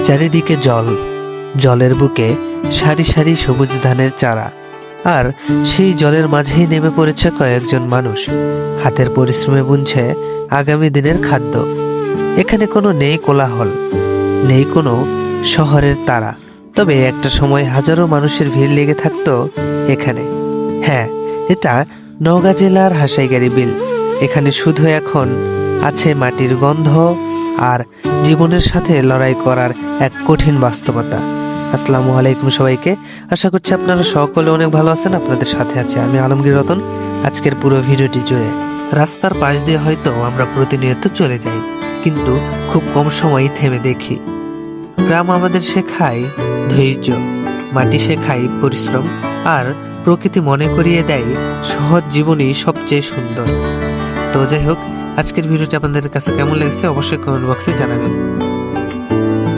চারিদিকে জল, জলের বুকে সারি সারি সবুজ ধানের চারা, আর সেই জলের মাঝেই নেমে পড়েছে কয়েকজন মানুষ। হাতের পরিশ্রমে বুনছে আগামী দিনের খাদ্য। এখানে কোনো নেই কোলাহল, নেই কোনো শহরের তারা, তবে একটা সময় হাজারো মানুষের ভিড় লেগে থাকতো এখানে। হ্যাঁ, এটা নওগাঁ জেলার হাসাইগাড়ি বিল। এখানে শুধু এখন আছে মাটির গন্ধ আর জীবনের সাথে লড়াই করার এক কঠিন বাস্তবতা। আসসালামু আলাইকুম সবাইকে, আশা করছি আপনারা সকলে অনেক ভালো আছেন। আপনাদের সাথে আছে আমি আলমগীর রতন। আজকের পুরো ভিডিওটি জুড়ে রাস্তার পাশ দিয়ে হয়তো আমরা প্রতিনিয়ত চলে যাই, কিন্তু খুব কম সময়ই থেমে দেখি। গ্রাম আমাদের শেখায় ধৈর্য, মাটি শেখায় পরিশ্রম, আর প্রকৃতি মনে করিয়ে দেয় সহজ জীবনই সবচেয়ে সুন্দর। তো যাই হোক, আজকের ভিডিওটি আপনাদের কাছে কেমন লেগেছে অবশ্যই কমেন্ট বক্সে জানাবেন।